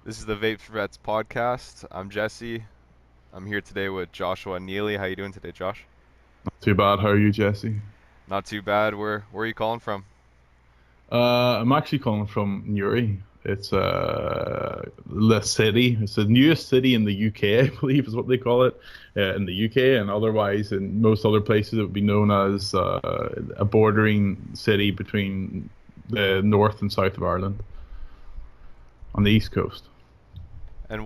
This is the Vapes4Vets podcast. I'm Jesse. I'm here today with Joshua and Neely. How you doing today, Josh? Too bad. How are you, Jesse? Not too bad. Where are you calling from? I'm actually calling from Newry. It's the city. It's the newest city in the UK, I believe, is what they call it in the UK, and otherwise in most other places it would be known as a bordering city between the north and south of Ireland on the east coast. And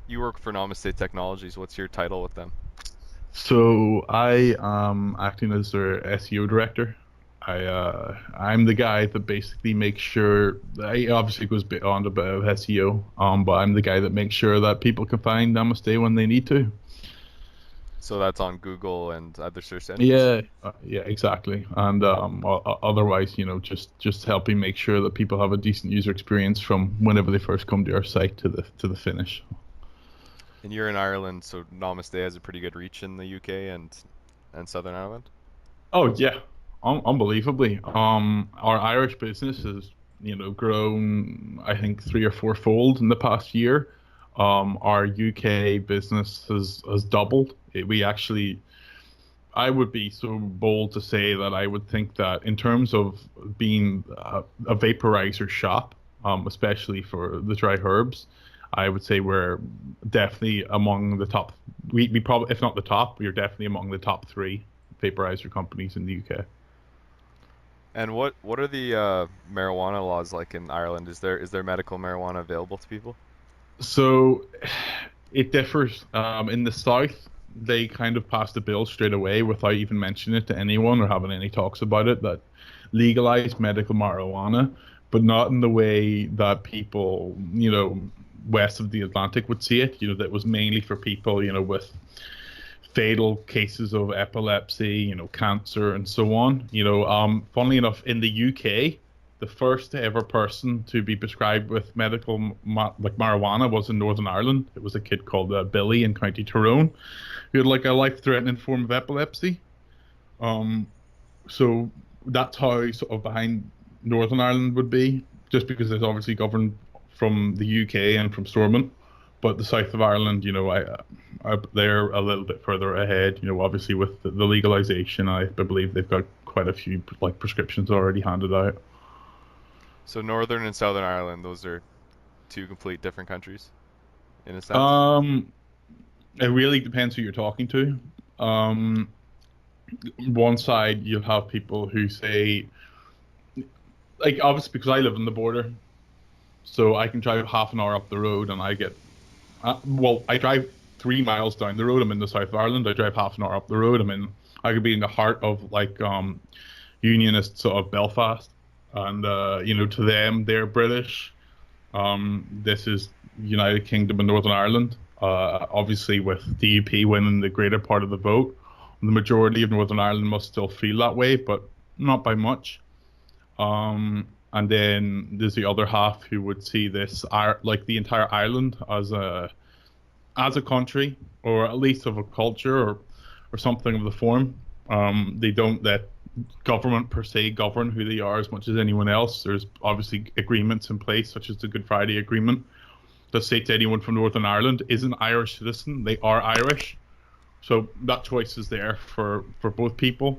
you work for Namaste Technologies. What's your title with them? So I am acting as their SEO director. I'm the guy that basically makes sure I obviously goes beyond a bit of SEO, but I'm the guy that makes sure that people can find Namaste when they need to. So that's on Google and other search engines. Yeah, exactly. And otherwise, just helping make sure that people have a decent user experience from whenever they first come to our site to the finish. And you're in Ireland, so Namaste has a pretty good reach in the UK and Southern Ireland. Oh yeah, unbelievably. Our Irish business has, grown, I think, three or four-fold in the past year. Our UK business has doubled. We actually, I would be so bold to say that I would think that in terms of being a vaporizer shop, especially for the dry herbs, I would say we're definitely among the top. We probably, if not the top, we're definitely among the top three vaporizer companies in the UK. And what are the marijuana laws like in Ireland? Is there medical marijuana available to people? So it differs. In the south, they kind of passed a bill straight away without even mentioning it to anyone or having any talks about it that legalized medical marijuana, but not in the way that people, west of the Atlantic would see it. That was mainly for people, with fatal cases of epilepsy, cancer, and so on. Funnily enough, in the UK, the first ever person to be prescribed with like marijuana was in Northern Ireland. It was a kid called Billy in County Tyrone, who had like a life-threatening form of epilepsy. Um, so that's how sort of behind Northern Ireland would be, just because it's obviously governed from the UK and from Stormont. But the south of Ireland, they're a little bit further ahead. Obviously with the legalization, I believe they've got quite a few like prescriptions already handed out. So Northern and Southern Ireland, those are two complete different countries in a sense. Um, it really depends who you're talking to. Um, one side you'll have people who say, like obviously because I live on the border, so I can drive half an hour up the road and I get I drive 3 miles down the road. I'm in the south of Ireland. I drive half an hour up the road. I could be in the heart of like unionist sort of Belfast, and to them they're British. This is United Kingdom and Northern Ireland. Obviously, with DUP winning the greater part of the vote, the majority of Northern Ireland must still feel that way, but not by much. And then there's the other half who would see like the entire island as a country, or at least of a culture, or something of the form. They don't let government per se govern who they are as much as anyone else. There's obviously agreements in place, such as the Good Friday Agreement, that states anyone from Northern Ireland is an Irish citizen. They are Irish, so that choice is there for both people.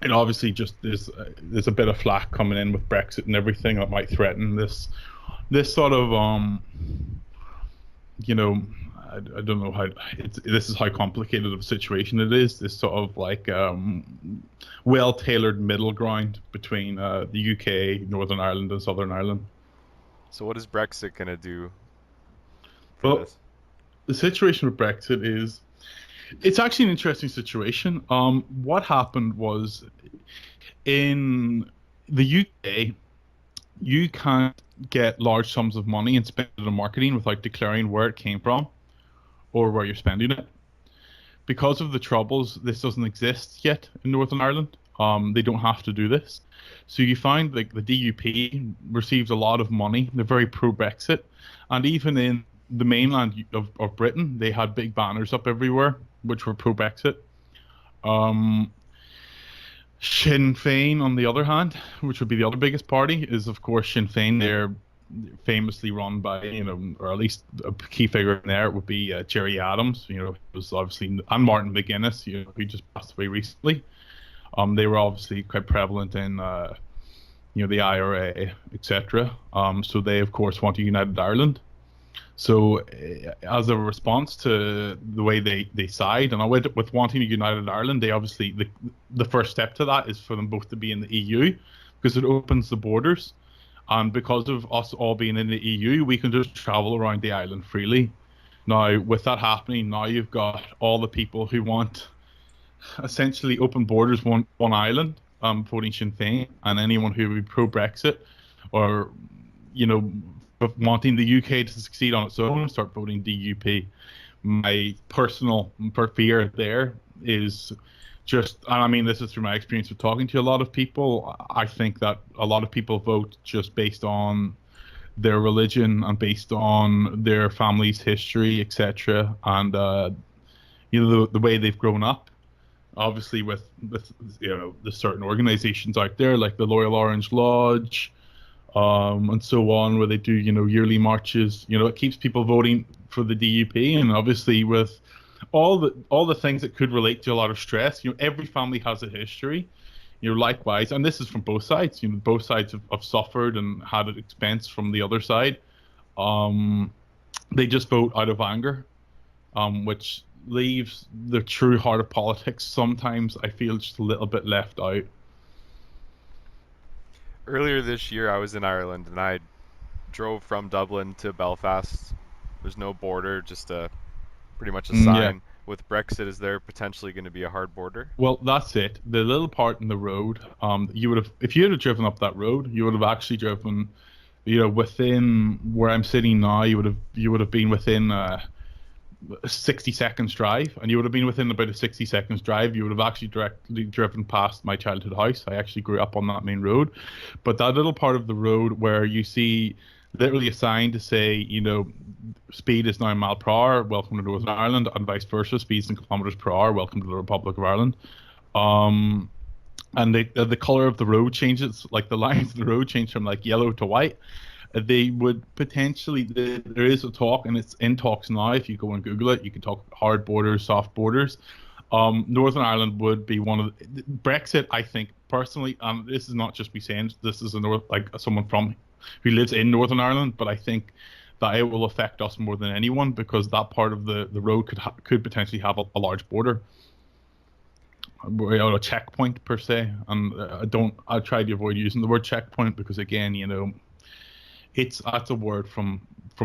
And obviously, just there's a bit of flack coming in with Brexit and everything that might threaten this sort of you know, I don't know how this is how complicated of a situation it is. This sort of like well-tailored middle ground between the UK, Northern Ireland, and Southern Ireland. So what is Brexit gonna do for Well, this? the situation with Brexit is it's actually an interesting situation. What happened was in the UK, you can't get large sums of money and spend it on marketing without declaring where it came from or where you're spending it. Because of the troubles, this doesn't exist yet in Northern Ireland. They don't have to do this. So you find like the DUP receives a lot of money. They're very pro-Brexit, and even in the mainland of Britain, they had big banners up everywhere which were pro-Brexit. Um, Sinn Féin, on the other hand, which would be the other biggest party, is of course Sinn Féin. They're famously run by, or at least a key figure in there would be Jerry Adams. It was obviously, and Martin McGuinness, who just passed away recently. They were obviously quite prevalent in, the IRA, etc. So they, of course, want a united Ireland. So, as a response to the way they side, and with wanting a united Ireland, they obviously the first step to that is for them both to be in the EU, because it opens the borders, and because of us all being in the EU, we can just travel around the island freely. Now, with that happening, now you've got all the people who want essentially open borders, one island, voting Sinn Féin, and anyone who would be pro Brexit, or you know, wanting the UK to succeed on its own and start voting DUP. My personal fear there is just, and I mean, this is through my experience of talking to a lot of people. I think that a lot of people vote just based on their religion and based on their family's history, etc., and the way they've grown up. Obviously, with the certain organizations out there like the Loyal Orange Lodge, and so on, where they do yearly marches. It keeps people voting for the DUP, and obviously with all the things that could relate to a lot of stress. Every family has a history. Likewise, and this is from both sides. Both sides have suffered and had an expense from the other side. They just vote out of anger, which leaves the true heart of politics sometimes, I feel, just a little bit left out. Earlier this year, I was in Ireland and I drove from Dublin to Belfast. There's no border, just pretty much a Yeah. sign. With Brexit, is there potentially going to be a hard border? Well, that's it. The little part in the road, you would have, if you had driven up that road, you would have actually driven, within where I'm sitting now, you would have been within 60 seconds drive, and you would have been within about a 60 seconds drive. You would have actually directly driven past my childhood house. I actually grew up on that main road, but that little part of the road where you see literally a sign to say, speed is now mile per hour, welcome to Northern Ireland, and vice versa, speeds in kilometers per hour, welcome to the Republic of Ireland. And the color of the road changes, like the lines of the road change from like yellow to white. They would potentially, there is a talk, and it's in talks now. If you go and Google it, you can talk hard borders, soft borders. Northern Ireland would be one of the, Brexit, I think personally, and this is not just me saying, this is someone from who lives in Northern Ireland, but I think that it will affect us more than anyone, because that part of the road could potentially have a large border, a checkpoint per se. And I try to avoid using the word checkpoint, because again, that's a word from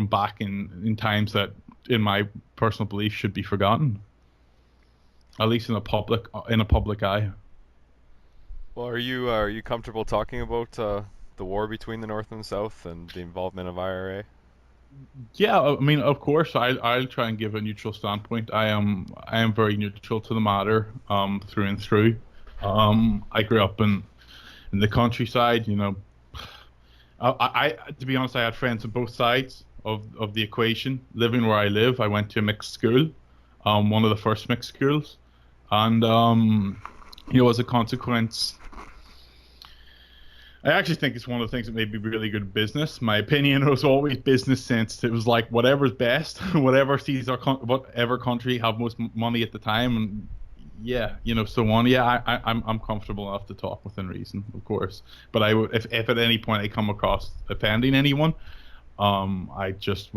back in times that, in my personal belief, should be forgotten, at least in a public eye. Well, are you comfortable talking about the war between the North and the South and the involvement of IRA? Yeah, I mean, of course, I'll try and give a neutral standpoint. I am very neutral to the matter, through and through. I grew up in the countryside. I to be honest, I had friends on both sides of the equation. Living where I live, I went to a mixed school, one of the first mixed schools, and as a consequence, I actually think it's one of the things that made me really good at business. My opinion was always business sense. It was like whatever's best, whatever sees whatever country have most money at the time, and yeah, so on. Yeah, I'm comfortable enough to talk within reason, of course. But I would, if at any point I come across offending anyone, I just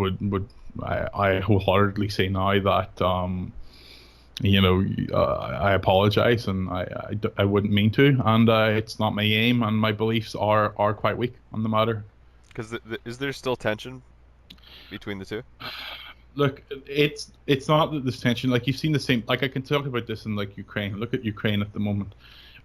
I wholeheartedly say now that I apologize, and I wouldn't mean to, and it's not my aim, and my beliefs are quite weak on the matter. Because is there still tension between the two? Look, it's not that there's tension. Like, you've seen the same. Like, I can talk about this in like Ukraine. Look at Ukraine at the moment.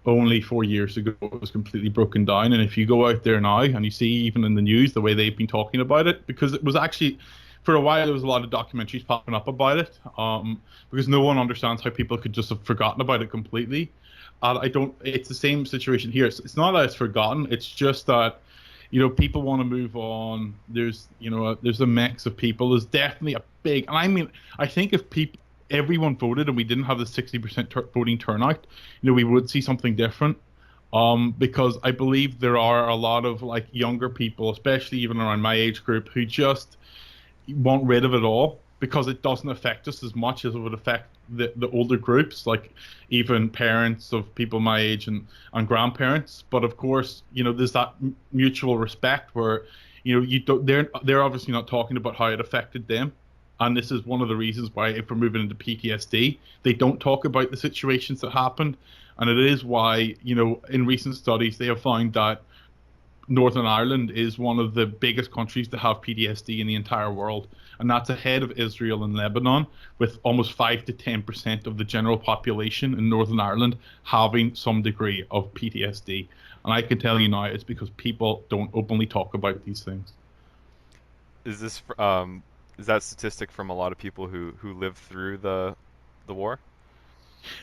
Only 4 years ago, it was completely broken down. And if you go out there now and you see, even in the news, the way they've been talking about it, because it was actually, for a while, there was a lot of documentaries popping up about it, because no one understands how people could just have forgotten about it completely. I don't. It's the same situation here. It's not that it's forgotten. It's just that, people want to move on. There's a mix of people. There's definitely a big, and I mean, I think if everyone voted and we didn't have the 60% voting turnout, we would see something different. Because I believe there are a lot of like younger people, especially even around my age group, who just want rid of it all because it doesn't affect us as much as it would affect the older groups, like even parents of people my age and grandparents. But of course, there's that mutual respect where, you don't, they're obviously not talking about how it affected them. And this is one of the reasons why, if we're moving into PTSD, they don't talk about the situations that happened. And it is why, in recent studies, they have found that Northern Ireland is one of the biggest countries to have PTSD in the entire world, and that's ahead of Israel and Lebanon, with almost 5 to 10% of the general population in Northern Ireland having some degree of PTSD. And I can tell you now, it's because people don't openly talk about these things. Is this is that statistic from a lot of people who lived through the war?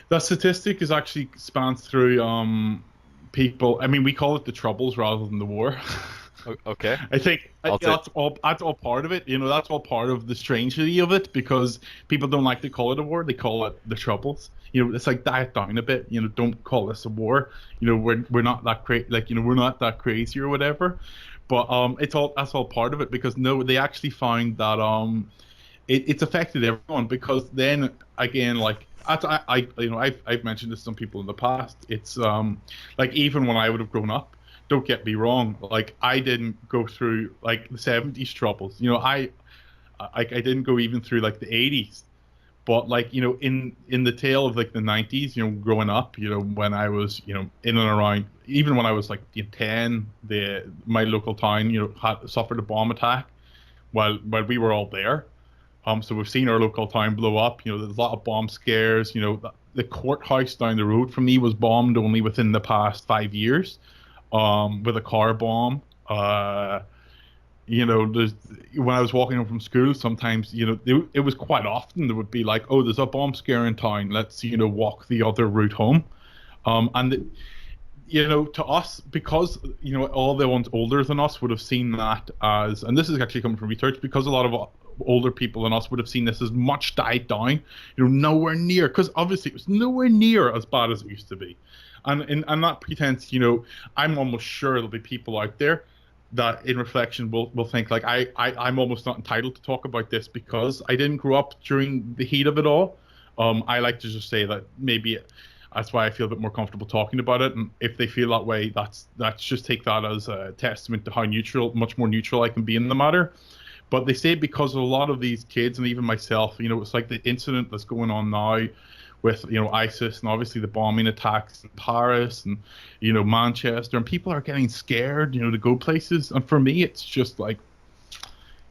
That statistic is actually spans through people. I mean, we call it the Troubles rather than the war. Okay, I think I'll take. that's all part of it. That's all part of the strangety of it because people don't like to call it a war. They call it the Troubles. It's like diet down a bit. Don't call this a war. We're not that we're not that crazy or whatever. But that's all part of it because no, they actually found that it's affected everyone because then again, like I've mentioned this to some people in the past. It's like even when I would have grown up, don't get me wrong, like I didn't go through like the 70s troubles. I didn't go even through like the 80s. But like in the tail of like the 90s, growing up, when I was in and around, even when I was like 10, my local town had suffered a bomb attack while we were all there. So we've seen our local town blow up. There's a lot of bomb scares. The courthouse down the road from me was bombed only within the past 5 years, with a car bomb. There's when I was walking home from school, sometimes it was quite often there would be like, oh, there's a bomb scare in town. Let's walk the other route home. And to us, because all the ones older than us would have seen that as, and this is actually coming from research, because a lot of older people than us would have seen this as much died down, nowhere near, because obviously it was nowhere near as bad as it used to be. And that pretense, I'm almost sure there'll be people out there that in reflection will think like I'm almost not entitled to talk about this because I didn't grow up during the heat of it all. I like to just say that maybe that's why I feel a bit more comfortable talking about it. And if they feel that way, that's just take that as a testament to how much more neutral I can be in the matter. But they say because a lot of these kids and even myself, it's like the incident that's going on now with ISIS and obviously the bombing attacks in Paris and Manchester, and people are getting scared to go places. And for me, it's just like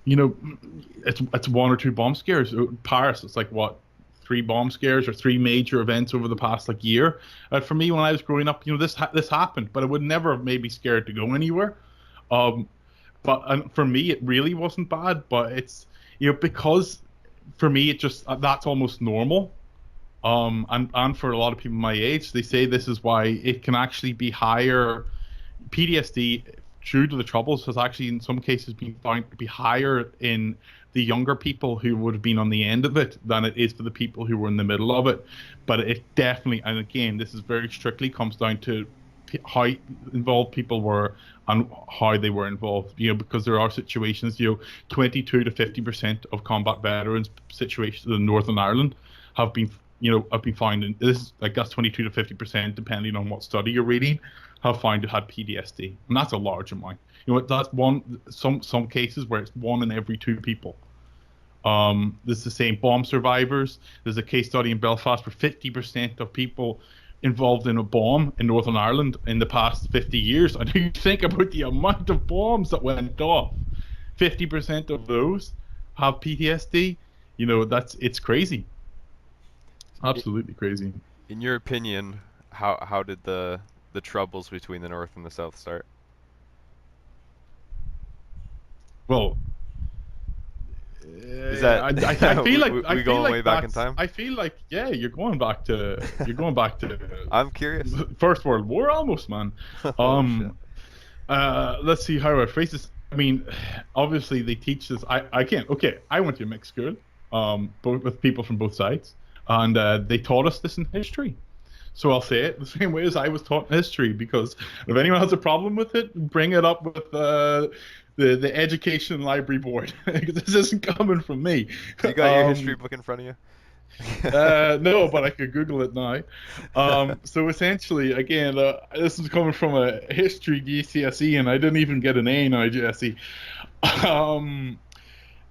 it's one or two bomb scares. Paris, it's like what, 3 bomb scares or 3 major events over the past like year. For me, when I was growing up, this happened, but it would never have made me scared to go anywhere. But for me, it really wasn't bad. But it's because for me, it just that's almost normal. And for a lot of people my age, they say this is why it can actually be higher. PTSD, due to the troubles, has actually in some cases been found to be higher in the younger people who would have been on the end of it than it is for the people who were in the middle of it. But it definitely, and again, this is very strictly comes down to how involved people were and how they were involved. Because there are situations, 22 to 50% of combat veterans situations in Northern Ireland have been found in this, like that's 22 to 50%, depending on what study you're reading, have found to have PTSD, and that's a large amount. That's some cases where it's 1 in every 2 people. There's the same bomb survivors. There's a case study in Belfast where 50% of people involved in a bomb in Northern Ireland in the past 50 years. And you think about the amount of bombs that went off, 50% of those have PTSD. It's crazy. Absolutely crazy. In your opinion, how did the troubles between the North and the South start? Well, Is that I feel like we going way back in that's. time? I feel like yeah, you're going back to I'm curious. First World War almost, man. Oh shit. Let's see how I phrase this. I mean, obviously they teach this. I can't. Okay, I went to a mixed school, both with people from both sides, and they taught us this in history. So I'll say it the same way as I was taught in history, because if anyone has a problem with it, bring it up with the education library board. Because this isn't coming from me. You got your history Um, book in front of you? no, but I could Google it now. So essentially, again, this is coming from a history GCSE, and I didn't even get an A in IGSE. Um,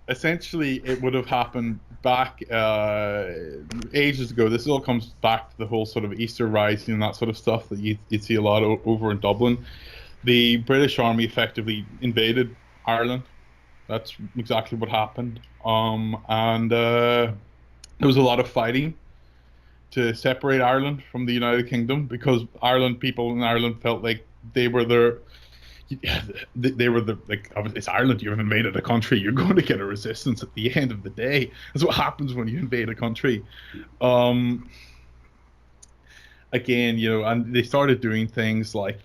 Essentially, it would have happened back ages ago. This all comes back to the whole sort of Easter Rising and that sort of stuff that you see a lot over in Dublin. The British Army effectively invaded Ireland. That's exactly what happened. And there was a lot of fighting to separate Ireland from the United Kingdom, because Ireland people in Ireland felt like they were their they were the like, it's Ireland. You've invaded a country. You're going to get a resistance at the end of the day. That's what happens when you invade a country. Um, Again, and they started doing things like,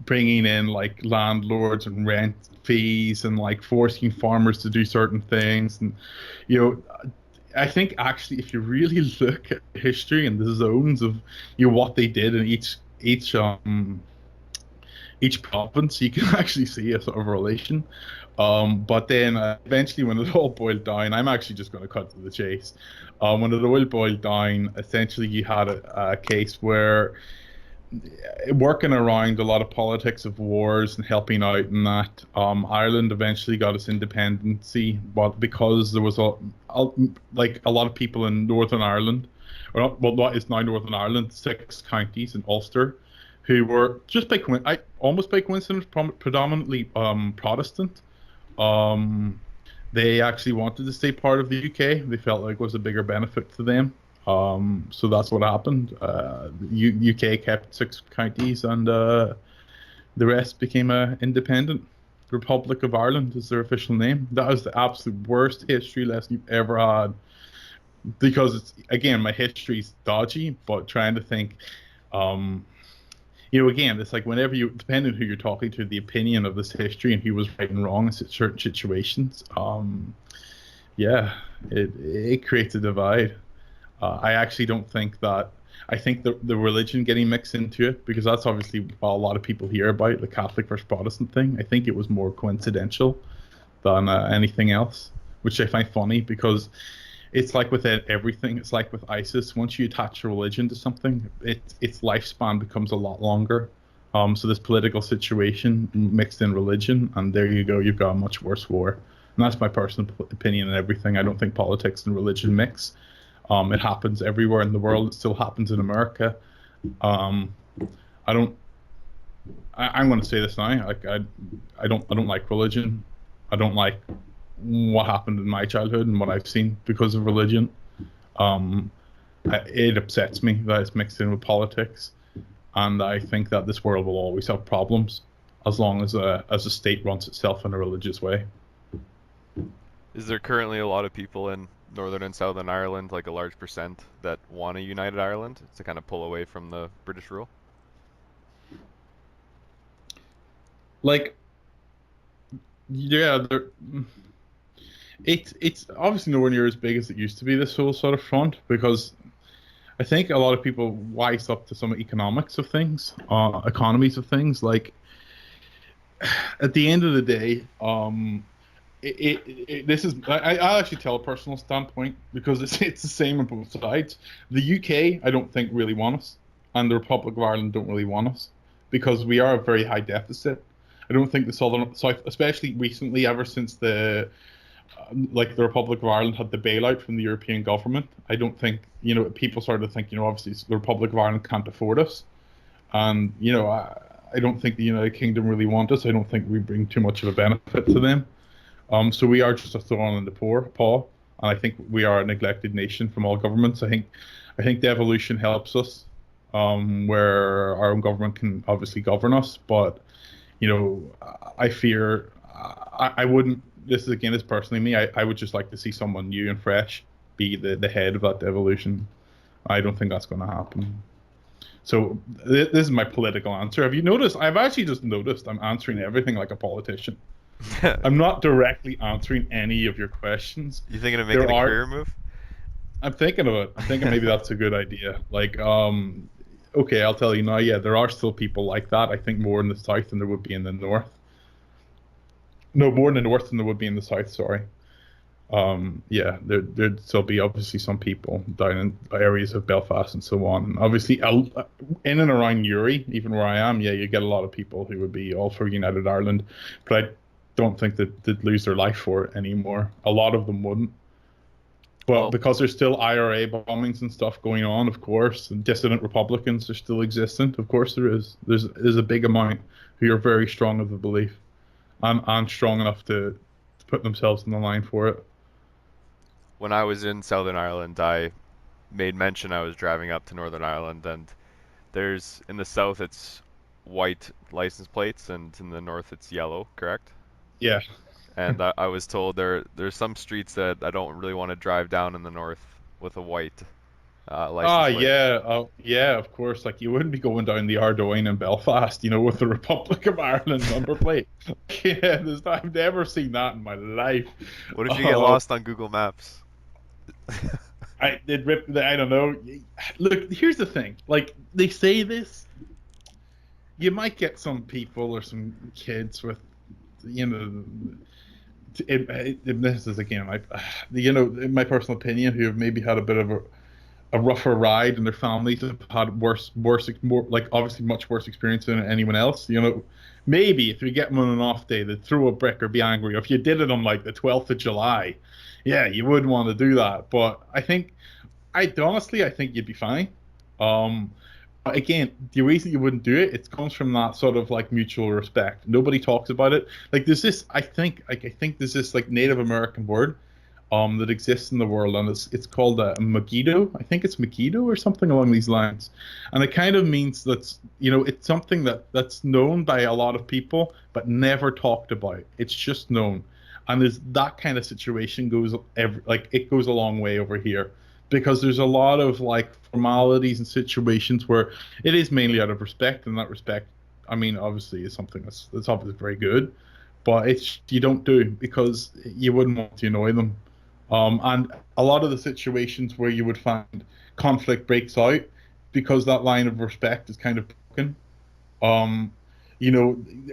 bringing in like landlords and rent fees, and like forcing farmers to do certain things. And you know, I think actually, if you really look at history and the zones of what they did in each province, you can actually see a sort of relation. But then eventually, when it all boiled down, I'm actually just going to cut to the chase. When it all boiled down, essentially you had a case where, working around a lot of politics of wars and helping out in that, Ireland eventually got its independency, but because there was like a lot of people in Northern Ireland, or not, well, what is now Northern Ireland, 6 counties in Ulster, who were just almost by coincidence, predominantly Protestant. Um, they actually wanted to stay part of the UK. They felt like it was a bigger benefit to them. So that's what happened. UK kept 6 counties, and the rest became a independent Republic of Ireland is their official name. That was the absolute worst history lesson you've ever had, because it's, again, my history's dodgy, but trying to think, um, again, it's like whenever depending on who you're talking to, the opinion of this history and who was right and wrong in certain situations, yeah, it creates a divide. I actually don't think that. I think the religion getting mixed into it, because that's obviously what a lot of people hear about, the Catholic versus Protestant thing. I think it was more coincidental than anything else, which I find funny, because it's like with everything. It's like with ISIS. Once you attach a religion to something, its lifespan becomes a lot longer. So this political situation mixed in religion, and there you go. You've got a much worse war. And that's my personal opinion on everything. I don't think politics and religion mix. It happens everywhere in the world. It still happens in America. Um, I don't. I'm going to say this now. Like I don't like religion. I don't like what happened in my childhood and what I've seen because of religion. Um, it upsets me that it's mixed in with politics, and I think that this world will always have problems as long as a state runs itself in a religious way. Is there currently a lot of people in Northern and Southern Ireland, like a large percent, that want a united Ireland to kind of pull away from the British rule? Like, yeah, it's obviously nowhere near as big as it used to be, this whole sort of front, because I think a lot of people wise up to some economics of things, economies of things. Like, at the end of the day, this is, I'll actually tell a personal standpoint, because it's the same on both sides. The UK, I don't think really want us, and the Republic of Ireland don't really want us, because we are a very high deficit. I don't think the South, especially recently, ever since like the Republic of Ireland had the bailout from the European government. I don't think, people started to think, obviously the Republic of Ireland can't afford us, and I don't think the United Kingdom really want us. I don't think we bring too much of a benefit to them. So we are just a thorn in the paw, and I think we are a neglected nation from all governments. I think devolution helps us, where our own government can obviously govern us, but I fear, I wouldn't. This is, again, is personally me. I would just like to see someone new and fresh be the head of that devolution. I don't think that's going to happen. So this is my political answer. Have you noticed? I've actually just noticed I'm answering everything like a politician. I'm not directly answering any of your questions. You thinking of making a career move? I'm thinking of it. I'm thinking maybe that's a good idea. Like, okay, I'll tell you now. Yeah, there are still people like that. I think more in the south than there would be in the north. No, more in the north than there would be in the south. Sorry. Yeah, there'd still be obviously some people down in areas of Belfast and so on. Obviously, in and around Uri, even where I am, yeah, you get a lot of people who would be all for United Ireland, but I don't think that they'd lose their life for it anymore. A lot of them wouldn't. But Well, because there's still IRA bombings and stuff going on, of course, and dissident Republicans are still existent. Of course, there is. There's a big amount who are very strong of the belief and strong enough to put themselves in the line for it. when I was in Southern Ireland, I made mention I was driving up to Northern Ireland, and there's in the south it's white license plates, and in the north it's yellow, correct? Yeah. And I was told there's some streets that I don't really want to drive down in the north with a white Ah, license plate. yeah, yeah, of course. Like you wouldn't be going down the Ardoyne in Belfast, with the Republic of Ireland number plate. Yeah, I've never seen that in my life. What if you get Uh, lost on Google Maps? I don't know. Look, here's the thing. Like they say this, you might get some people or some kids with, you know, this is again, in my personal opinion, who have maybe had a bit of a rougher ride, and their families have had more like obviously much worse experience than anyone else. Maybe if you get them on an off day, they'd throw a brick or be angry. Or if you did it on like the 12th of July, yeah, you wouldn't want to do that. But I think you'd be fine. Um, but again, the reason you wouldn't do it, it comes from that sort of like mutual respect. Nobody talks about it. Like there's this, I think there's this like Native American word that exists in the world, and it's called a Megiddo. I think it's Megiddo or something along these lines, and it kind of means it's something that's known by a lot of people but never talked about. It's just known, and there's that kind of situation it goes a long way over here because there's a lot of like formalities and situations where it is mainly out of respect, and that respect, I mean, obviously is something that's obviously very good, but it's you don't do because you wouldn't want to annoy them. And a lot of the situations where you would find conflict breaks out because that line of respect is kind of broken. Um,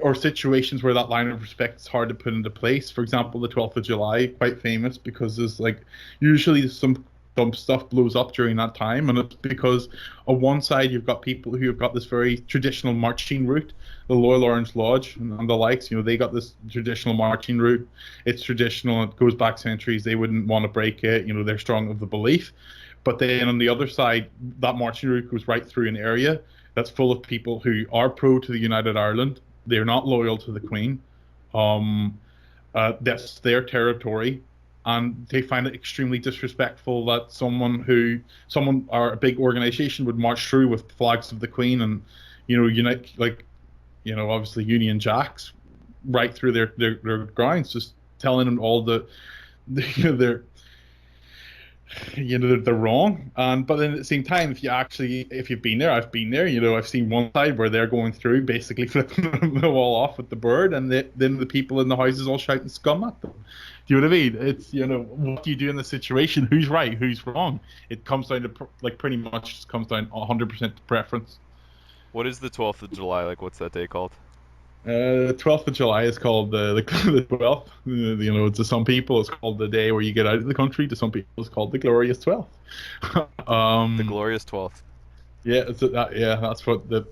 or situations where that line of respect is hard to put into place. For example, the 12th of July, quite famous because there's like usually some stuff blows up during that time, and it's because on one side you've got people who have got this very traditional marching route, the Loyal Orange Lodge and the likes. They got this traditional marching route. It's traditional. It goes back centuries. They wouldn't want to break it. They're strong of the belief. But then on the other side, that marching route goes right through an area that's full of people who are pro to the United Ireland. They're not loyal to the Queen. That's their territory, and they find it extremely disrespectful that someone or a big organization would march through with flags of the Queen and unite, like, obviously Union Jacks right through their grounds, just telling them all they're they're wrong. And but then at the same time, if you've been there, I've been there. I've seen one side where they're going through basically flipping the wall off with the bird, and then the people in the houses all shouting scum at them. Do you know what I mean? It's what do you do in the situation? Who's right? Who's wrong? It comes down to like pretty much just comes down 100% to preference. What is the 12th of July like? What's that day called? 12th of July is called the 12th. To some people it's called the day where you get out of the country. To some people it's called the glorious 12th. The glorious 12th. Yeah, that's what the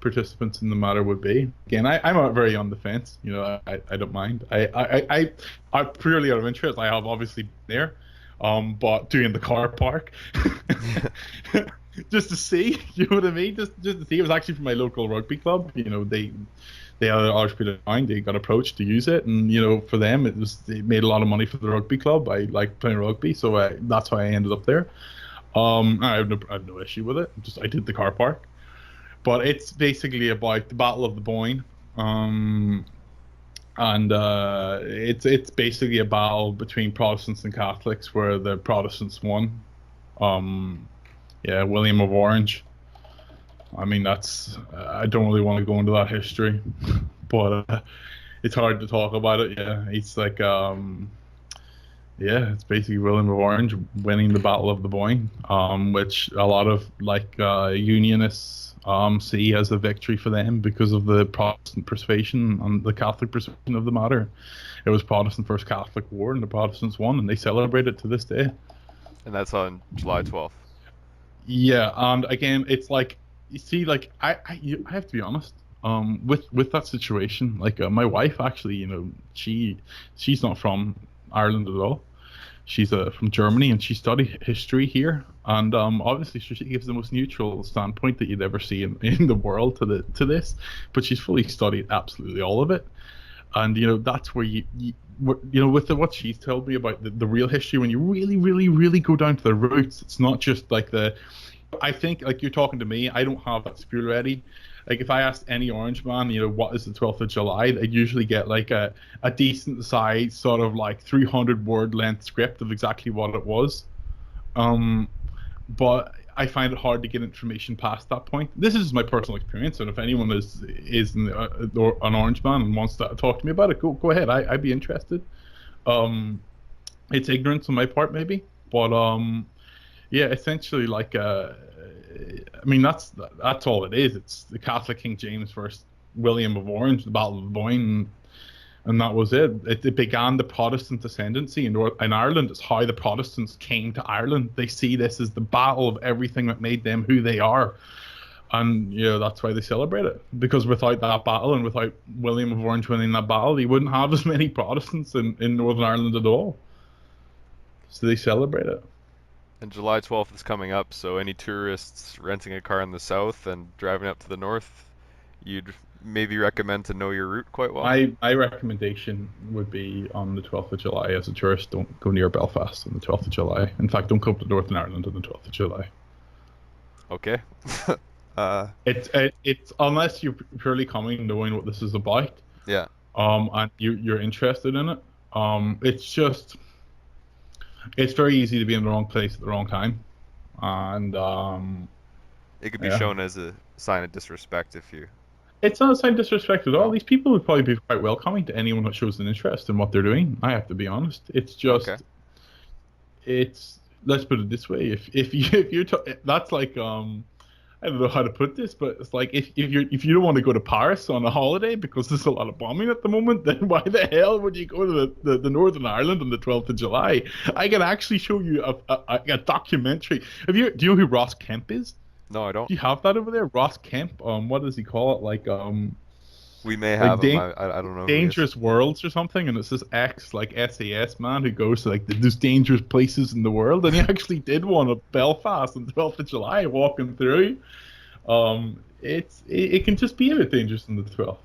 participants in the matter would be. Again, I'm very on the fence. I don't mind. I purely out of interest. I have obviously been there, but doing the car park, just to see. You know what I mean? Just to see. It was actually from my local rugby club. They had a large period of time. They got approached to use it, and for them, they made a lot of money for the rugby club. I like playing rugby, so that's how I ended up there. I have no issue with it. I did the car park, but it's basically about the Battle of the Boyne, and it's basically a battle between Protestants and Catholics where the Protestants won. Yeah, William of Orange. I mean, I don't really want to go into that history, but it's hard to talk about it. Yeah, it's like Yeah, it's basically William of Orange winning the Battle of the Boyne, which a lot of Unionists see as a victory for them because of the Protestant persuasion and the Catholic persuasion of the matter. It was Protestant first Catholic war, and the Protestants won, and they celebrate it to this day. And that's on July 12th. Yeah, and again, it's like you see, like I have to be honest. With that situation, my wife actually, she's not from Ireland at all. She's from Germany, and she studied history here. And obviously, she gives the most neutral standpoint that you'd ever see in the world to this. But she's fully studied absolutely all of it. And that's where with what she's told me about the real history, when you really, really, really go down to the roots, it's not just like the. I think like you're talking to me, I don't have that spiel ready. Like if I asked any Orange man, what is the 12th of July, I'd usually get like a decent size sort of like 300 word length script of exactly what it was. Um, but I find it hard to get information past that point. This is my personal experience, and if anyone is an Orange man and wants to talk to me about it, go ahead. I'd be interested. Um, it's ignorance on my part, maybe, but yeah, essentially, I mean, that's all it is. It's the Catholic King James versus William of Orange, the Battle of the Boyne, and that was it. It began the Protestant ascendancy in Ireland. It's how the Protestants came to Ireland. They see this as the battle of everything that made them who they are, and that's why they celebrate it. Because without that battle and without William of Orange winning that battle, you wouldn't have as many Protestants in Northern Ireland at all. So they celebrate it. And July 12th is coming up, so any tourists renting a car in the south and driving up to the north, you'd maybe recommend to know your route quite well. My recommendation would be on the 12th of July as a tourist. Don't go near Belfast on the 12th of July. In fact, don't come to Northern Ireland on the 12th of July. Okay. uh, It's unless you're purely coming knowing what this is about. yeah. And you're interested in it. It's very easy to be in the wrong place at the wrong time, and It could be yeah. shown as a sign of disrespect if you. It's not a sign of disrespect at all. No. These people would probably be quite welcoming to anyone that shows an interest in what they're doing. I have to be honest. Okay. It's let's put it this way. If you're that's like I don't know how to put this, but it's like if you don't want to go to Paris on a holiday because there's a lot of bombing at the moment, then why the hell would you go to the Northern Ireland on the 12th of July? I can actually show you a documentary. Do you know who Ross Kemp is? No, I don't. Do you have that over there? Ross Kemp. What does he call it? We may Like have him. I don't know who he is. Dangerous Worlds or something, and it's this ex SAS man who goes to like those dangerous places in the world, and he actually did one at Belfast on the 12th of July, walking through. It can just be a bit dangerous on the 12th,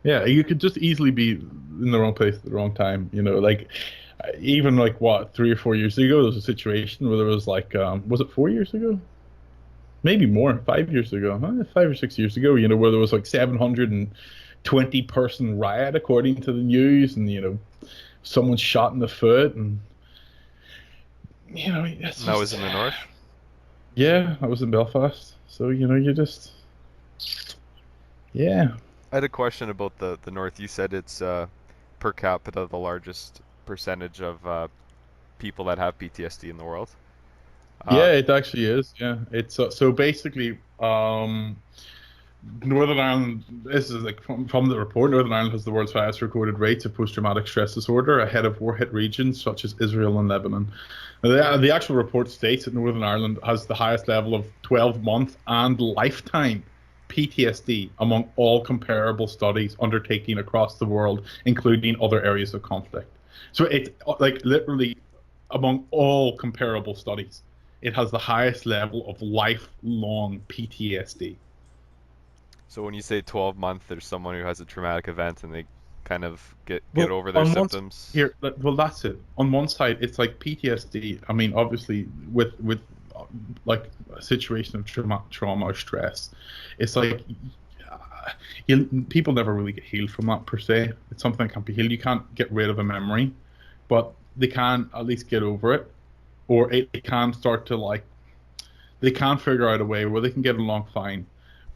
Yeah, you could just easily be in the wrong place at the wrong time, even like what 3 or 4 years ago, there was a situation where there was was it 4 years ago? Maybe more, 5 years ago, 5 or 6 years ago, where there was like 720-person riot according to the news, and someone shot in the foot, and it's That was just in the north. yeah, I was in Belfast, so you just yeah. I had a question about the north. You said it's per capita the largest percentage of people that have PTSD in the world. Uh, Yeah, it actually is. Yeah, it's so basically, Northern Ireland. This is like from the report. Northern Ireland has the world's highest recorded rates of post-traumatic stress disorder, ahead of war-hit regions such as Israel and Lebanon. Now, the actual report states that Northern Ireland has the highest level of 12-month and lifetime PTSD among all comparable studies undertaken across the world, including other areas of conflict. So it's like literally among all comparable studies, it has the highest level of lifelong PTSD. so when you say 12 month, there's someone who has a traumatic event and they kind of get Well, over their on one symptoms. well, that's it. On one side, it's like PTSD. I mean, obviously, with like a situation of trauma or stress, it's like people never really get healed from that per se. It's something that can't be healed. You can't get rid of a memory, but they can at least get over it, or it can start to they can figure out a way where they can get along fine.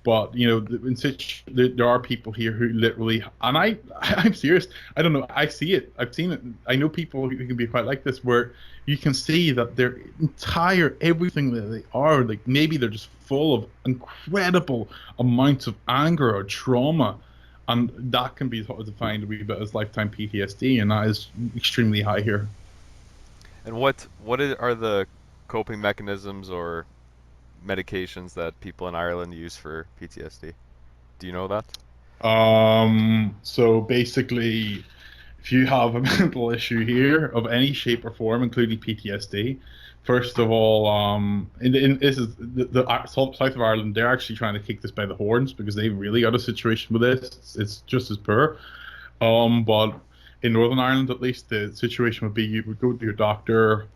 But there are people here who literally, and I'm serious. I don't know. I see it. I've seen it. I know people who can be quite like this, where you can see that their entire everything that they are, like maybe they're just full of incredible amounts of anger or trauma, and that can be sort of defined a wee bit as lifetime PTSD, and that is extremely high here. And are the coping mechanisms or medications that people in Ireland use for PTSD? Do you know that? So basically, if you have a mental issue here of any shape or form, including PTSD, first of all, this is the south of Ireland. They're actually trying to kick this by the horns because they've really got a situation with this. It's just as poor. But in Northern Ireland, at least, the situation would be you would go to your doctor.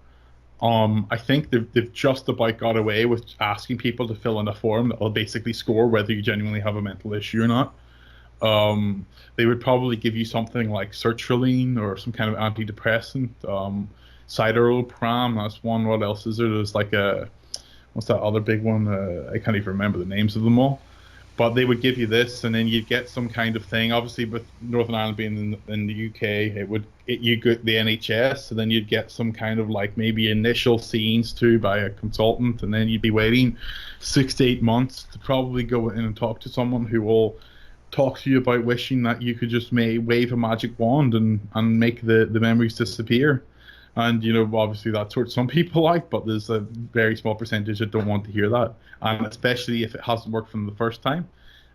I think they've just about got away with asking people to fill in a form that will basically score whether you genuinely have a mental issue or not. They would probably give you something like sertraline or some kind of antidepressant. Citalopram, that's one. What else is there? There's like what's that other big one? I can't even remember the names of them all. But they would give you this, and then you'd get some kind of thing. Obviously, with Northern Ireland being in the UK, you get the NHS, and then you'd get some kind of like maybe initial scenes too by a consultant, and then you'd be waiting 6 to 8 months to probably go in and talk to someone who will talk to you about wishing that you could just wave a magic wand and make the memories disappear. And obviously that's what some people like, but there's a very small percentage that don't want to hear that. And especially if it hasn't worked from the first time,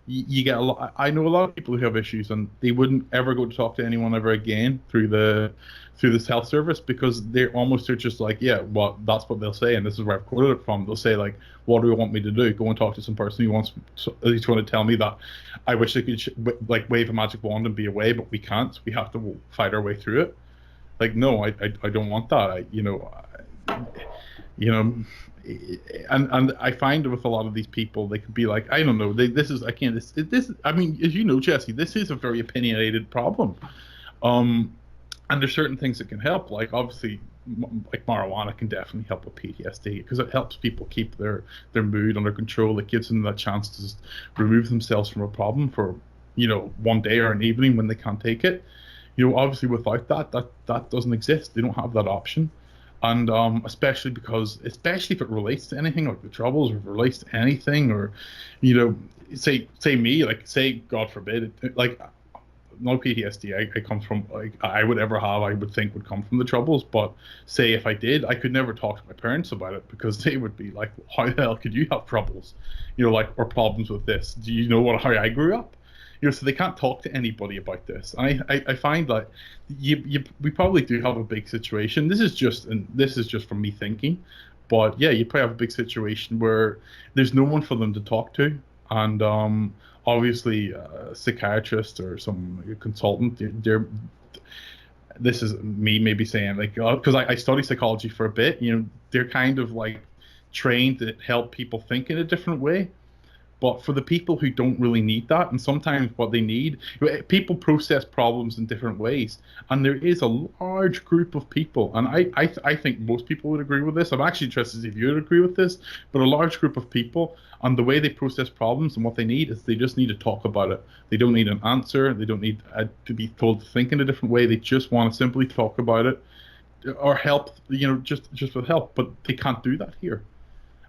you get a lot. I know a lot of people who have issues, and they wouldn't ever go to talk to anyone ever again through this health service because they're just like, yeah, well, that's what they'll say, and this is where I've quoted it from. They'll say like, what do you want me to do? Go and talk to some person who wants to tell me that I wish I could like wave a magic wand and be away, but we can't. We have to fight our way through it. Like, no, I don't want that. And I find with a lot of these people, they could be like, I don't know, this is, I can't, this, I mean, as you know, Jesse, this is a very opinionated problem. And there's certain things that can help, like obviously, like marijuana can definitely help with PTSD because it helps people keep their mood under control. It gives them that chance to just remove themselves from a problem for, one day or an evening when they can't take it. Obviously without that doesn't exist. They don't have that option. And especially if it relates to anything like the troubles, or if it relates to anything, or say me, like say God forbid, like no PTSD I come from, like I would ever have, I would think would come from the troubles. But say if I did, I could never talk to my parents about it because they would be like, how the hell could you have troubles, like or problems with this? Do you know how I grew up? So they can't talk to anybody about this. And I find that we probably do have a big situation. This is just from me thinking, but yeah, you probably have a big situation where there's no one for them to talk to, and obviously a psychiatrist or some consultant. This is me maybe saying like because I study psychology for a bit. They're kind of like trained to help people think in a different way. But for the people who don't really need that, and sometimes what they need, people process problems in different ways. And there is a large group of people, and I think most people would agree with this. I'm actually interested if you would agree with this, but a large group of people, and the way they process problems and what they need is they just need to talk about it. They don't need an answer. They don't need to be told to think in a different way. They just want to simply talk about it or help, just with help. But they can't do that here.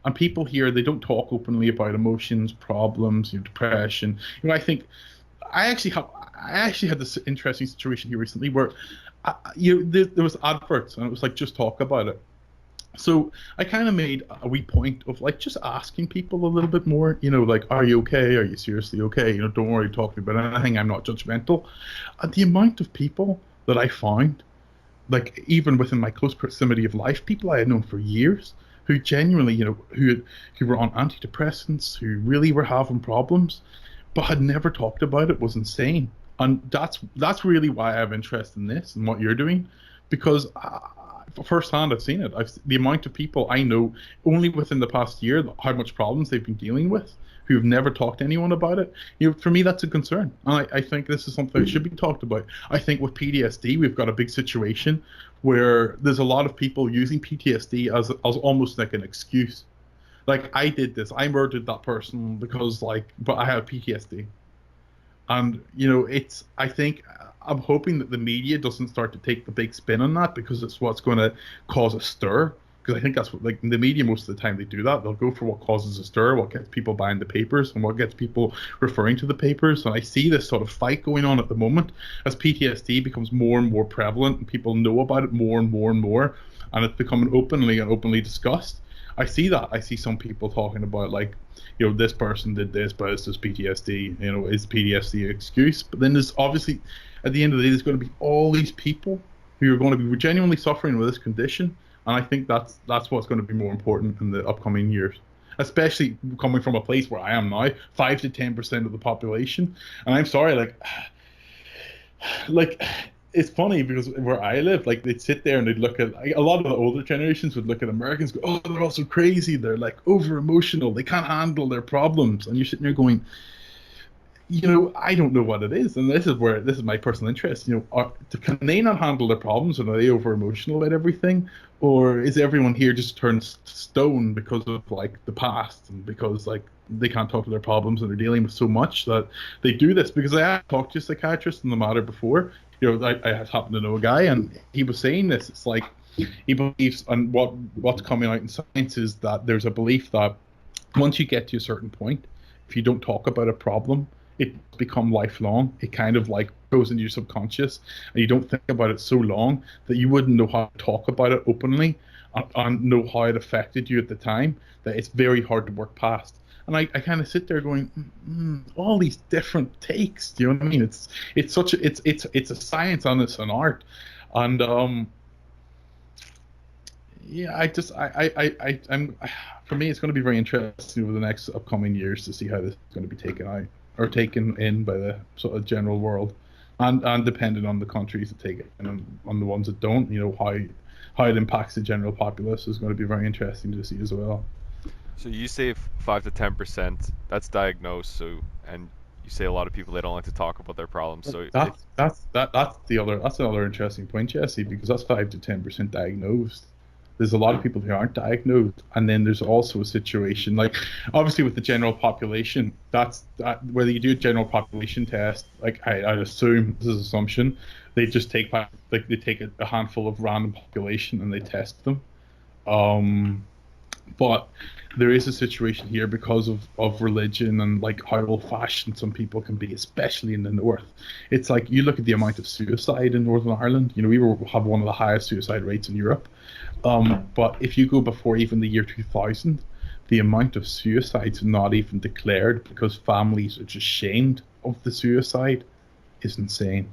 And people here, they don't talk openly about emotions, problems, depression. I think I actually had this interesting situation here recently where there was adverts and it was like just talk about it. So I kind of made a wee point of like just asking people a little bit more, like, are you okay? Are you seriously okay? Don't worry talking about anything. I'm not judgmental. And the amount of people that I found, like even within my close proximity of life, people I had known for years, who genuinely, who were on antidepressants, who really were having problems, but had never talked about it, was insane. And that's really why I have interest in this and what you're doing, because firsthand I've seen it. The amount of people I know only within the past year, how much problems they've been dealing with, who've never talked to anyone about it. For me, that's a concern. And I think this is something that should be talked about. I think with PTSD, we've got a big situation where there's a lot of people using PTSD as almost like an excuse Like I did this, I murdered that person because like, but I have PTSD. And it's. I think I'm hoping that the media doesn't start to take the big spin on that because it's what's going to cause a stir. Because I think that's what, like, the media, most of the time they do that. They'll go for what causes a stir, what gets people buying the papers, and what gets people referring to the papers. And I see this sort of fight going on at the moment as PTSD becomes more and more prevalent, and people know about it more and more and more, and it's becoming openly discussed. I see that. I see some people talking about, like, this person did this, but it's just PTSD. Is PTSD an excuse? But then there's obviously, at the end of the day, there's going to be all these people who are going to be genuinely suffering with this condition, and I think that's what's going to be more important in the upcoming years. Especially coming from a place where I am now, 5 to 10% of the population, and I'm sorry, like it's funny because where I live, like they'd sit there and they'd look at, like, a lot of the older generations would look at Americans, go, "Oh, they're all so crazy. They're like over emotional. They can't handle their problems." And you're sitting there going, I don't know what it is, and this is my personal interest. Can they not handle their problems, and are they over emotional about everything, or is everyone here just turned stone because of like the past and because like they can't talk to their problems and they're dealing with so much that they do this? Because I have talked to a psychiatrist in the matter before. I happen to know a guy, and he was saying this. It's like he believes, and what's coming out in science is that there's a belief that once you get to a certain point, if you don't talk about a problem, it become lifelong. It kind of like goes into your subconscious, and you don't think about it so long that you wouldn't know how to talk about it openly and know how it affected you at the time. That it's very hard to work past. And I kind of sit there going, all these different takes. Do you know what I mean? It's such a, it's a science and it's an art, and yeah, I'm for me, it's going to be very interesting over the next upcoming years to see how this is going to be taken out or taken in by the sort of general world, and depending on the countries that take it and on the ones that don't, how it impacts the general populace is going to be very interesting to see as well. So you say 5 to 10%. That's diagnosed. So and you say a lot of people they don't like to talk about their problems. So if That's another interesting point, Jesse, because that's 5 to 10% diagnosed. There's a lot of people who aren't diagnosed, and then there's also a situation like, obviously, with the general population. That's that whether you do a general population test, like I'd assume, this is assumption, they just take like they take a handful of random population and they test them. Um, but there is a situation here because of religion and like how old-fashioned some people can be, especially in the north. It's like you look at the amount of suicide in Northern Ireland. Have one of the highest suicide rates in Europe. But if you go before even the year 2000, the amount of suicides not even declared because families are just shamed of the suicide is insane.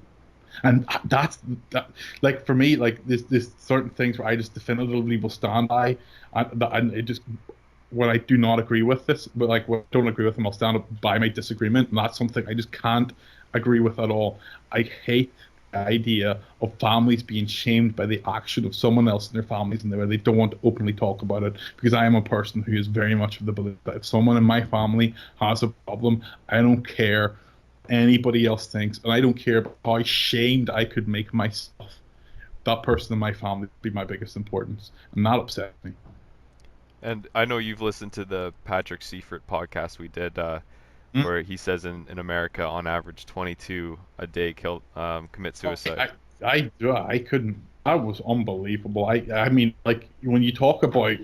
And that's that. Like for me, like this certain things where I just definitively will stand by, and it just, when I do not agree with this, but like when I don't agree with them, I'll stand up by my disagreement, and that's something I just can't agree with at all. I hate the idea of families being shamed by the action of someone else in their families, and where they don't want to openly talk about it. Because I am a person who is very much of the belief that if someone in my family has a problem, I don't care anybody else thinks, and I don't care how shamed I could make myself. That person in my family would be my biggest importance, and that upsets me. and I know you've listened to the Patrick Seifert podcast we did, Mm. where he says in America on average 22 a day commit suicide. I couldn't. That was unbelievable. I mean, like when you talk about,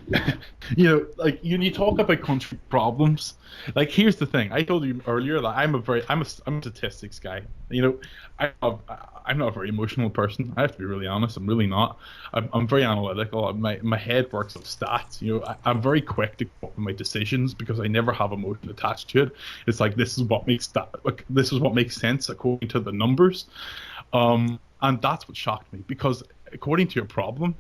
like when you talk about country problems. Like here's the thing. I told you earlier that I'm a statistics guy. I'm not a very emotional person. I have to be really honest. I'm really not. I'm very analytical. My head works on stats. I'm very quick to come up with my decisions because I never have emotion attached to it. It's like this is what makes that. Like, this is what makes sense according to the numbers. And that's what shocked me because according to your problem,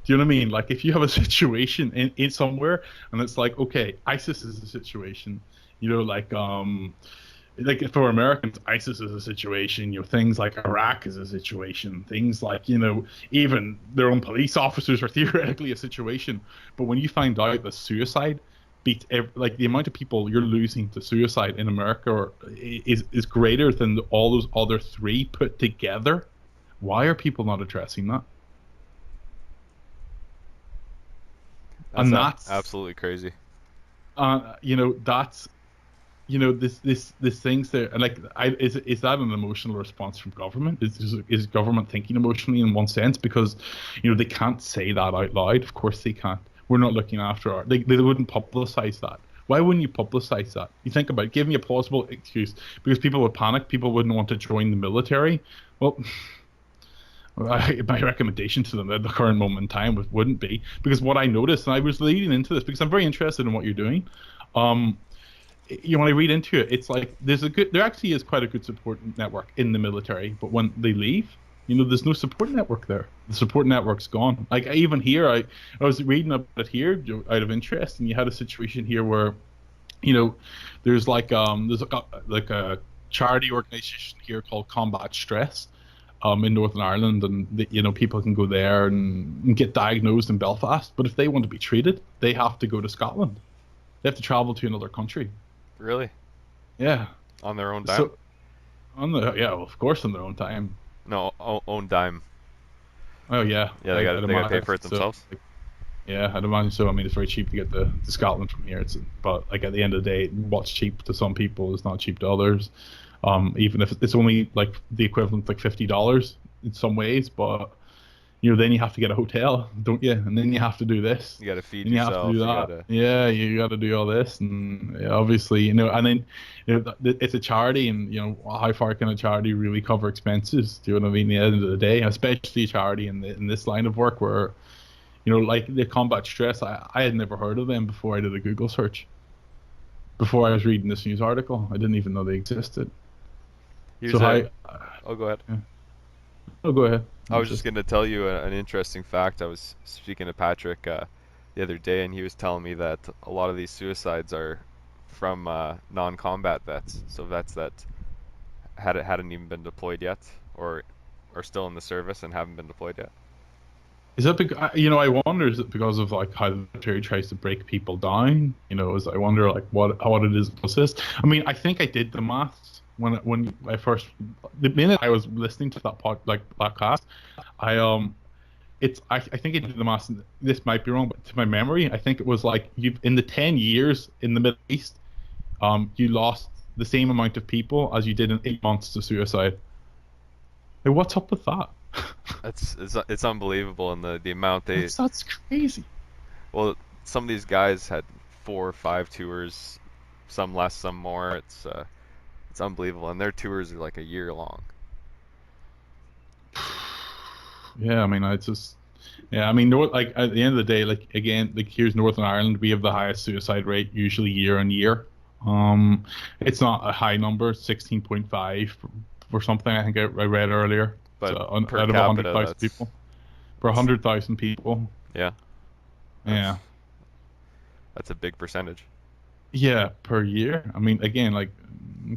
do you know what I mean? Like if you have a situation in somewhere and it's like, okay, ISIS is a situation, like for Americans, ISIS is a situation, things like Iraq is a situation, things like, even their own police officers are theoretically a situation. But when you find out that suicide beats like the amount of people you're losing to suicide in America is greater than all those other three put together. Why are people not addressing that? That's And that's absolutely crazy. You know, that's, you know, this things there, and like, is that an emotional response from government? Is government thinking emotionally in one sense? Because, you know, they can't say that out loud. Of course they can't. We're not looking after our. They wouldn't publicize that. Why wouldn't you publicize that? You think about it, give me a plausible excuse, because people would panic. People wouldn't want to join the military. Well, my recommendation to them at the current moment in time wouldn't be, because what I noticed, and I was leading into this because I'm very interested in what you're doing. Um, you know, when I read into it, it's like there actually is quite a good support network in the military, but when they leave, you know, there's no support network there. The support network's gone. Like, even here, I was reading about it here out of interest, and you had a situation here where, you know, there's like a charity organization here called Combat Stress, in Northern Ireland, and you know, people can go there and get diagnosed in Belfast, but if they want to be treated, they have to go to Scotland. They have to travel to another country. Really? Yeah. On their own dime? So on the yeah, well, of course, on their own time. No, own dime. Oh yeah, Yeah, I'd they got to pay imagine for it so. themselves. Like, yeah, I'd imagine so. I mean, it's very cheap to get to Scotland from here. But like, at the end of the day, what's cheap to some people is not cheap to others. Even if it's only like the equivalent, like $50 in some ways, but you know, then you have to get a hotel, don't you? And then you have to do this, You got to feed and you have to do yourself. You got that. to. Yeah, you got to do all this, and yeah, obviously, you know, and then, you know, it's a charity, and you know, how far can a charity really cover expenses? Do you know what I mean? At the end of the day, especially a charity in this line of work where, you know, like the combat stress, I had never heard of them before I did a Google search. Before I was reading this news article, I didn't even know they existed. So Here's a. how? Oh, go ahead. Yeah. Oh, go ahead. I I'm was just just. going to tell you an interesting fact. I was speaking to Patrick the other day, and he was telling me that a lot of these suicides are from non-combat vets, so vets that hadn't even been deployed yet, or are still in the service and haven't been deployed yet. Is that because, you know, I wonder, is it because of like how the military tries to break people down? You know, I wonder like what it is with this. I mean, I think I did the maths when I first, the minute I was listening to that podcast, I I think I did the maths. This might be wrong, but to my memory, I think it was like, you in the 10 years in the Middle East, you lost the same amount of people as you did in 8 months to suicide. Like, what's up with that? It's unbelievable, and the amount they. That's crazy. Well, some of these guys had 4 or 5 tours, some less, some more. It's unbelievable, and their tours are like a year long. Yeah, I mean, I just, yeah, I mean, like at the end of the day, like again, like here's Northern Ireland, we have the highest suicide rate usually year on year. It's not a high number, 16.5 or something. I think I read earlier. So But per out of capita, 100,000 that's people, for 100,000 people, yeah, yeah, that's that's a big percentage. yeah, per year. I mean, again, like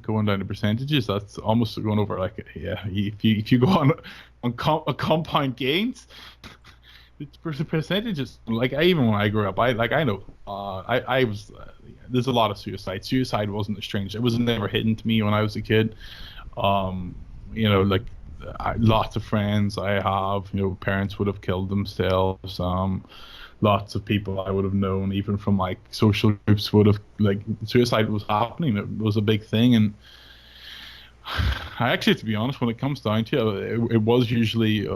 going down to percentages, that's almost going over like, yeah. If you go on compound gains, it's percentages. Like, I even when I grew up, I know, I was, there's a lot of suicide. Suicide wasn't a strange. It was never hidden to me when I was a kid. Um, you know, like, lots of friends I have, you know, parents would have killed themselves. Lots of people I would have known, even from like social groups, would have, like, suicide was happening. It was a big thing, and I actually, to be honest, when it comes down to it, it was usually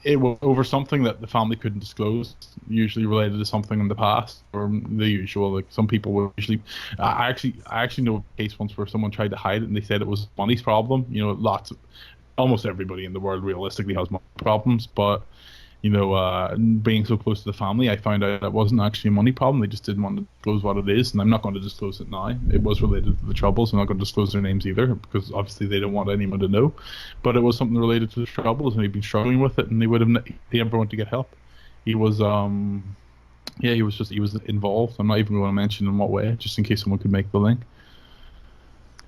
it was over something that the family couldn't disclose, usually related to something in the past, or the usual. Like, some people would usually. I actually know a case once where someone tried to hide it, and they said it was money's problem. You know, almost everybody in the world realistically has money problems, but you know, being so close to the family, I found out it wasn't actually a money problem. They just didn't want to disclose what it is, and I'm not going to disclose it now. It was related to the troubles. I'm not going to disclose their names either, because obviously they don't want anyone to know. But it was something related to the troubles, and he'd been struggling with it, and they never went to get help. He was, yeah, he was involved. I'm not even going to mention in what way, just in case someone could make the link.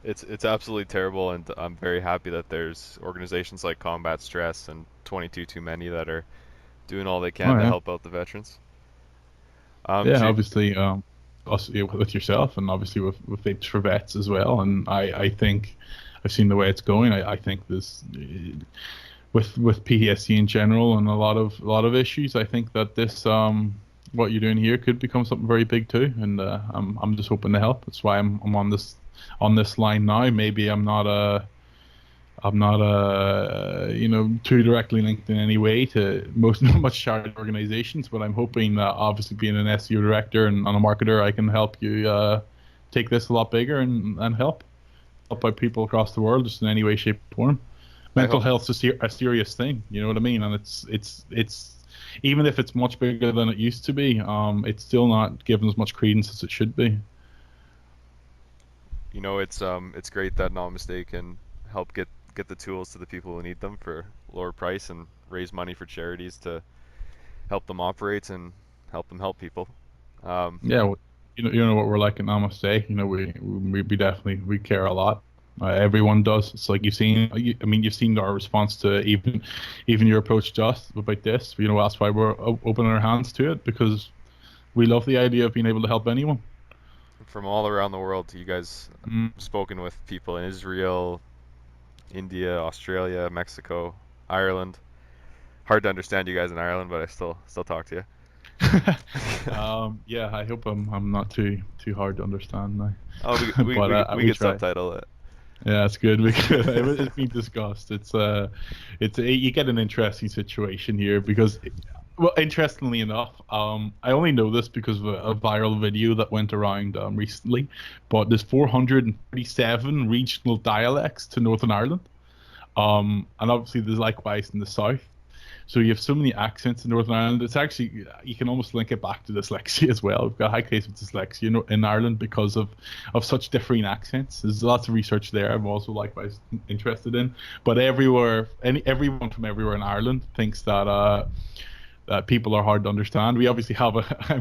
It's absolutely terrible, and I'm very happy that there's organizations like Combat Stress and 22 Too Many that are doing all they Oh can to yeah, help out the veterans. yeah. So Obviously, us, yeah, with yourself, and obviously with Vapes4Vets as well. And I think I've seen the way it's going. I think this, with PTSD in general, and a lot of issues. I think that this what you're doing here could become something very big too, and I'm just hoping to help. That's why I'm on this line now. Maybe I'm not too directly linked in any way to most much charity organizations, but I'm hoping that obviously being an SEO director and a marketer, I can help you take this a lot bigger and help out people across the world just in any way, shape, or form. I Mental hope health's a serious thing, you know what I mean? And it's even if it's much bigger than it used to be, it's still not given as much credence as it should be. it's great that Namaste can help get the tools to the people who need them for lower price and raise money for charities to help them operate and help them help people. Um, Yeah, you know what we're like at Namaste. You know, we definitely we care a lot. Everyone does. It's like you've seen. I mean, you've seen our response to even your approach to us about this. You know, that's why we're opening our hands to it because we love the idea of being able to help anyone. from all around the world, you guys Mm. spoken with people in Israel, India, Australia, Mexico, Ireland. Hard to understand you guys in Ireland, but I still talk to you. Yeah, I hope I'm not too hard to understand now, Oh, but we we could try. subtitle it. Yeah, it's good. We could, it's been discussed. You get an interesting situation here because, well, interestingly enough, I only know this because of a viral video that went around recently, but there's 437 regional dialects to Northern Ireland, and obviously there's likewise in the south. So you have so many accents in Northern Ireland. It's actually you can almost link it back to dyslexia as well. We've got high case of dyslexia in Ireland because of such differing accents. There's lots of research there. I'm also likewise interested in. But everyone from everywhere in Ireland thinks that people are hard to understand. We obviously have a. I'm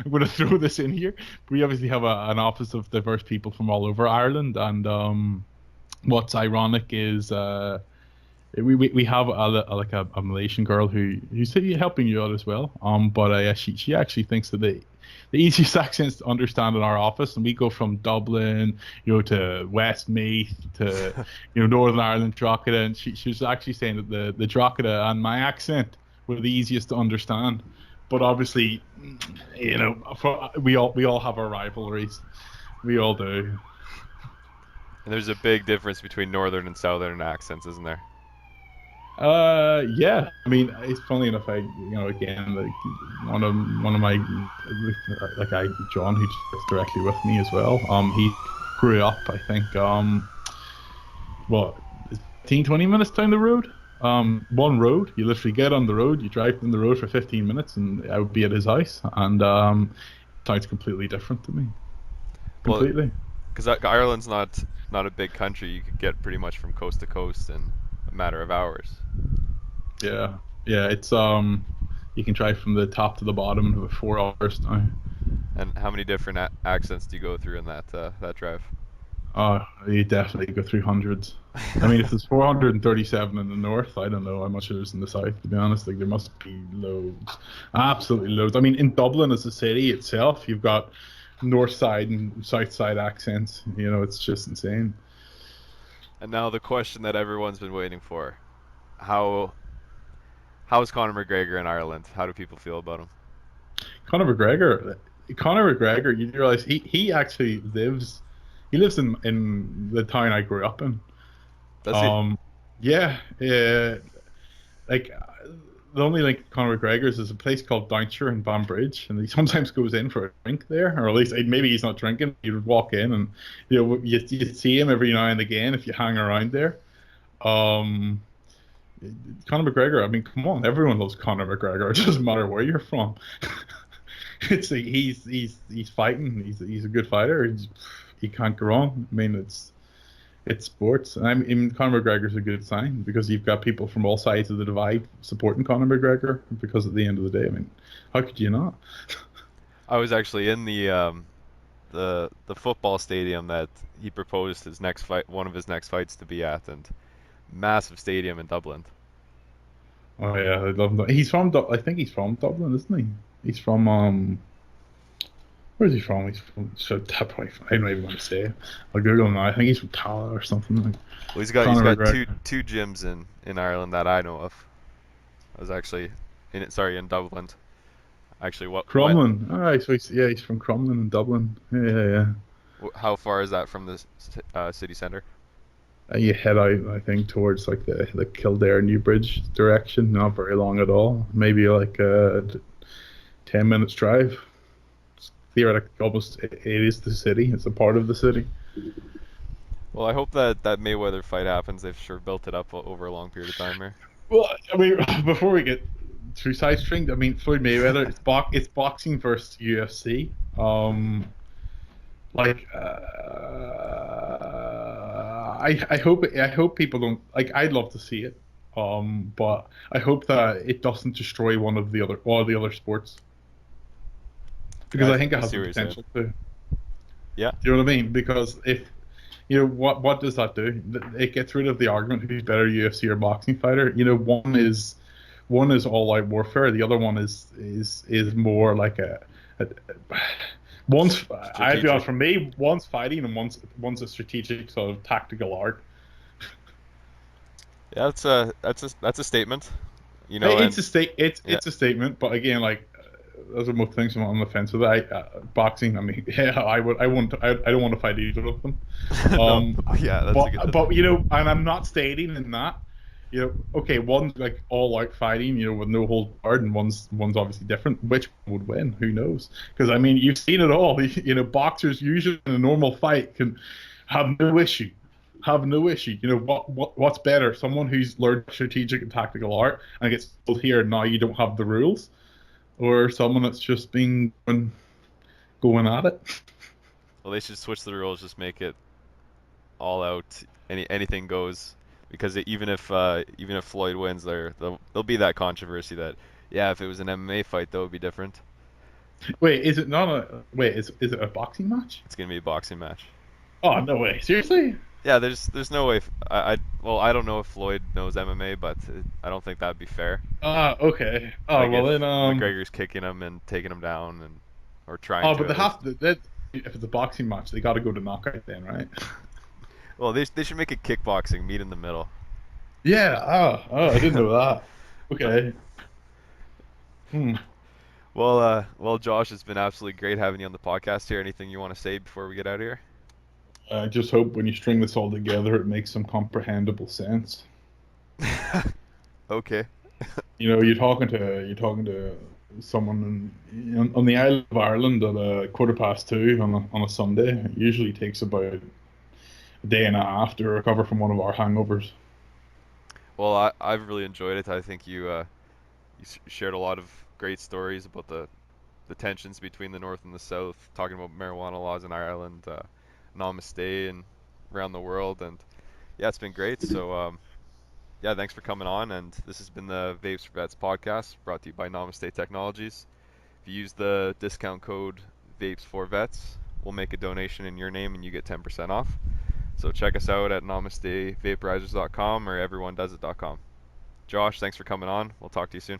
gonna throw this in here. We obviously have an office of diverse people from all over Ireland, and what's ironic is. We have like a Malaysian girl who's helping you out as well. But she actually thinks that the easiest accents to understand in our office, and we go from Dublin, to Westmeath to Northern Ireland, Drogheda, and she was actually saying that the Drogheda and my accent were the easiest to understand. But obviously, we all have our rivalries. We all do. And there's a big difference between northern and southern accents, isn't there? Yeah. I mean, it's funny enough. Again, like one of my like I John, who works directly with me as well. He grew up, I think, what, 15, 20 minutes down the road. One road. You literally get on the road, you drive down the road for 15 minutes, and I would be at his house. And it sounds completely different to me. Well, Completely. because Ireland's not a big country, you could get pretty much from coast to coast in a matter of hours. Yeah. Yeah. It's you can drive from the top to the bottom in about 4 hours now. And how many different accents do you go through in that drive? Oh, you definitely go through hundreds. I mean, if there's 437 in the north, I don't know how much there is in the south, to be honest. Like, there must be loads. Absolutely loads. I mean, in Dublin as a city itself, you've got north side and south side accents. It's just insane. And now the question that everyone's been waiting for: how how's Conor McGregor in Ireland? How do people feel about him? Conor McGregor, Conor McGregor, you realize he actually lives in the town I grew up in. Does he? Um, yeah, like the only link to Conor McGregor's is a place called Downshire in Banbridge, and he sometimes goes in for a drink there, or at least maybe he's not drinking. He would walk in, and you'd see him every now and again if you hang around there. Um, Conor McGregor, I mean, come on, everyone loves Conor McGregor. It doesn't matter where you're from. It's like he's fighting. He's a good fighter. He can't go wrong. I mean, it's sports. And I mean, Conor McGregor's a good sign because you've got people from all sides of the divide supporting Conor McGregor. Because at the end of the day, I mean, how could you not? I was actually in the football stadium that he proposed his next fight, one of his next fights to be at, and massive stadium in Dublin. Oh yeah, I love him. I think he's from Dublin, isn't he? He's from where's he from? He's from so I don't even want to say it. I'll Google him now. I think he's from Tala or something like. Well, he's Conor got McGregor. two gyms in Ireland that I know of. I was actually in Dublin. Actually, what Crumlin. Ah, so he's from Crumlin in Dublin. Yeah, yeah, yeah. how far is that from the city center? And you head out, I think, towards like the Kildare Newbridge direction. Not very long at all. Maybe like 10 minutes drive. It's theoretically, almost it is the city. It's a part of the city. Well, I hope that that Mayweather fight happens. They've sure built it up over a long period of time here. Well, I mean, before we get too side-stringed, I mean, Floyd Mayweather, it's boxing versus UFC. Like, I hope people don't like. I'd love to see it, but I hope that it doesn't destroy one of the other all the other sports Yeah, because I think it I has see the what you're saying. potential to. Do Yeah, you know what I mean? Because if what does that do? It gets rid of the argument who's better, UFC or boxing fighter. One is all out warfare. The other one is more like a one's I'd be strategic. honest, for me, one's fighting and one's a strategic sort of tactical art. Yeah, that's a statement. You know, It's and a state. It's yeah, it's a statement, but again, like those are both things I'm on the fence with. Boxing. I mean, yeah, I would. I won't. I don't want to fight either of them. no, Um, yeah, that's a but good. but and I'm not stating in that. Okay, one's like all out fighting, with no hold barred, and one's obviously different. Which one would win? Who knows? Because I mean, you've seen it all. Boxers usually in a normal fight can have no issue. Have no issue. What's better? Someone who's learned strategic and tactical art and gets told here now you don't have the rules, or someone that's just been going at it. Well, they should switch the rules, just make it all out. Anything goes. Because even if Floyd wins, there'll be that controversy that yeah, if it was an MMA fight, that would be different. Wait, is it not a wait? Is it a boxing match? It's gonna be a boxing match. Oh no way! Seriously? Yeah, there's no way. Well, I don't know if Floyd knows MMA, but I don't think that'd be fair. Ah, okay. Oh Like well then. if McGregor's kicking him and taking him down and or trying Oh, to but they at least. have to. If it's a boxing match, they got to go to knockout then, right? Well, they should make it kickboxing, meet in the middle. Yeah. Oh, I didn't know that. Okay. Hmm. Well, Josh, it's been absolutely great having you on the podcast here. Anything you want to say before we get out of here? I just hope when you string this all together, it makes some comprehensible sense. Okay. You're talking to someone on the island of Ireland at a 2:15 on a Sunday. It usually takes about a day and a half to recover from one of our hangovers. Well, I've really enjoyed it. I think you shared a lot of great stories about the tensions between the North and the South, talking about marijuana laws in Ireland, Namaste, and around the world. And yeah, it's been great. So yeah, thanks for coming on. And this has been the Vapes for Vets podcast, brought to you by Namaste Technologies. If you use the discount code Vapes4Vets, we'll make a donation in your name and you get 10% off. So check us out at namastevaporizers.com or everyonedoesit.com. Josh, thanks for coming on. We'll talk to you soon.